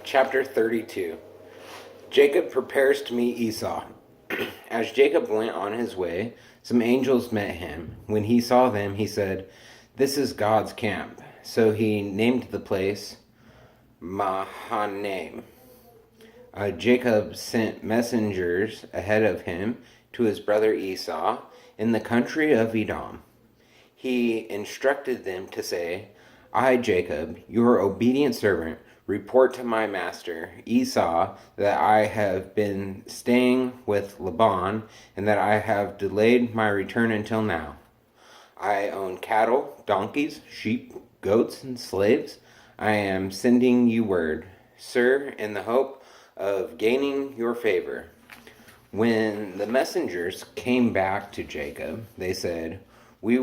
Chapter 32. Jacob prepares to meet Esau. As Jacob went on his way, some angels met him. When he saw them, he said, "This is God's camp." So he named the place Mahanaim. Jacob sent messengers ahead of him to his brother Esau in the country of Edom. He instructed them to say, "I, Jacob, your obedient servant, report to my master Esau that I have been staying with Laban and that I have delayed my return until now. I own cattle, donkeys, sheep, goats, and slaves. I am sending you word, sir, in the hope of gaining your favor." When the messengers came back to Jacob, they said, We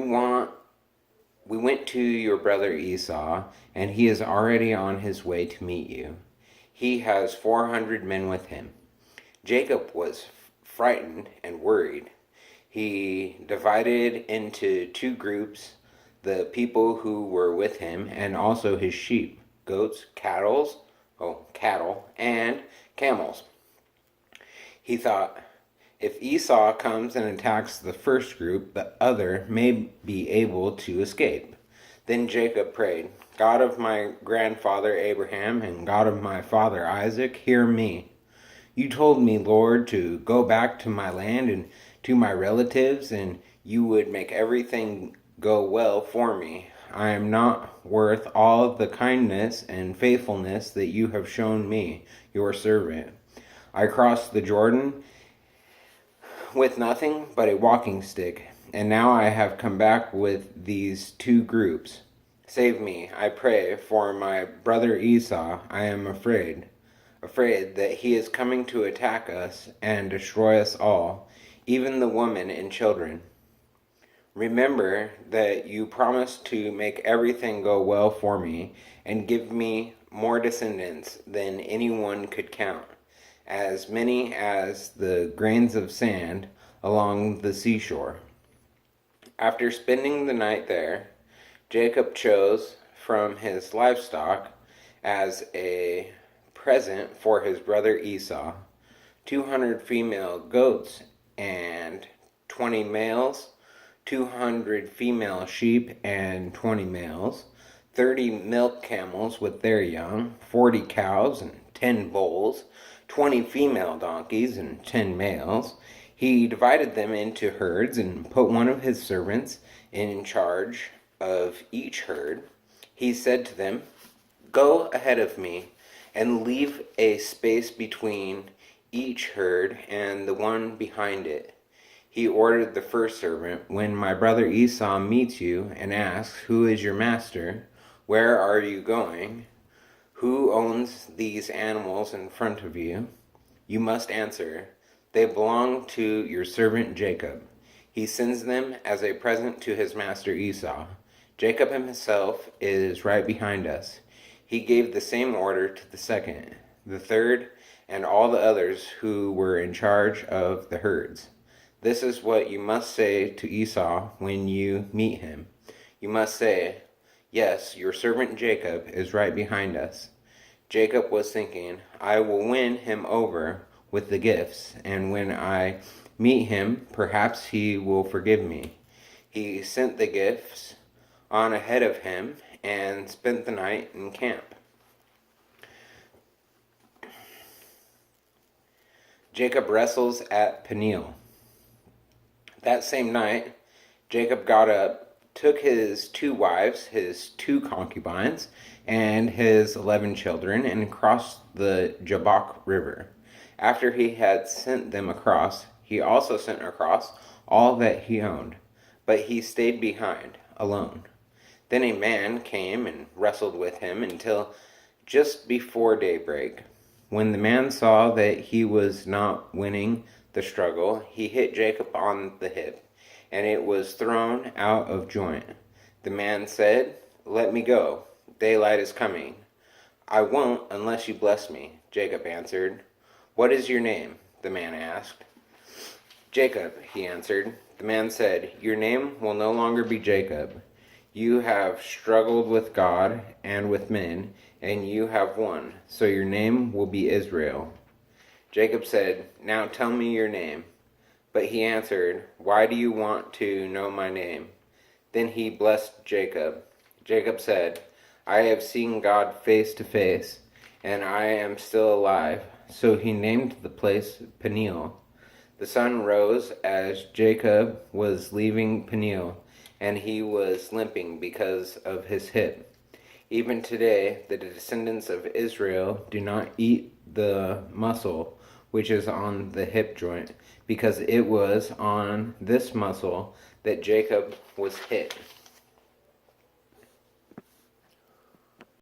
went to your brother Esau, and he is already on his way to meet you. He has 400 men with him." Jacob was frightened and worried. He divided into two groups the people who were with him and also his sheep, goats, cattle, and camels. He thought, if Esau comes and attacks the first group, the other may be able to escape. Then Jacob prayed, "God of my grandfather Abraham and God of my father Isaac, hear me. You told me, Lord, to go back to my land and to my relatives, and you would make everything go well for me. I am not worth all the kindness and faithfulness that you have shown me, your servant. I crossed the Jordan with nothing but a walking stick, and now I have come back with these two groups. Save me, I pray, for my brother Esau. I am afraid that he is coming to attack us and destroy us all, even the women and children. Remember that you promised to make everything go well for me and give me more descendants than anyone could count, as many as the grains of sand along the seashore." After spending the night there, Jacob chose from his livestock as a present for his brother Esau 200 female goats and 20 males, 200 female sheep and 20 males, 30 milk camels with their young, 40 cows and 10 bulls, 20 female donkeys and 10 males. He divided them into herds and put one of his servants in charge of each herd. He said to them, "Go ahead of me and leave a space between each herd and the one behind it." He ordered the first servant, "When my brother Esau meets you and asks, 'Who is your master? Where are you going? Who owns these animals in front of you?' you must answer, 'They belong to your servant Jacob. He sends them as a present to his master Esau. Jacob himself is right behind us." He gave the same order to the second, the third, and all the others who were in charge of the herds. "This is what you must say to Esau when you meet him. You must say, 'Yes, your servant Jacob is right behind us.'" Jacob was thinking, "I will win him over with the gifts, and when I meet him, perhaps he will forgive me." He sent the gifts on ahead of him and spent the night in camp. Jacob wrestles at Peniel. That same night, Jacob got up, took his 2 wives, his 2 concubines, and his 11 children, and crossed the Jabbok River. After he had sent them across, he also sent across all that he owned, but he stayed behind, alone. Then a man came and wrestled with him until just before daybreak. When the man saw that he was not winning the struggle, he hit Jacob on the hip, and it was thrown out of joint. The man said, "Let me go. Daylight is coming." "I won't unless you bless me," Jacob answered. "What is your name?" the man asked. "Jacob," he answered. The man said, "Your name will no longer be Jacob. You have struggled with God and with men, and you have won, so your name will be Israel. Jacob said, Now tell me your name. But he answered, Why do you want to know my name? Then he blessed Jacob. Jacob said, I have seen God face to face, and I am still alive. So he named the place Peniel. The sun rose as Jacob was leaving Peniel, and he was limping because of his hip. Even today, the descendants of Israel do not eat the muscle which is on the hip joint, because it was on this muscle that Jacob was hit.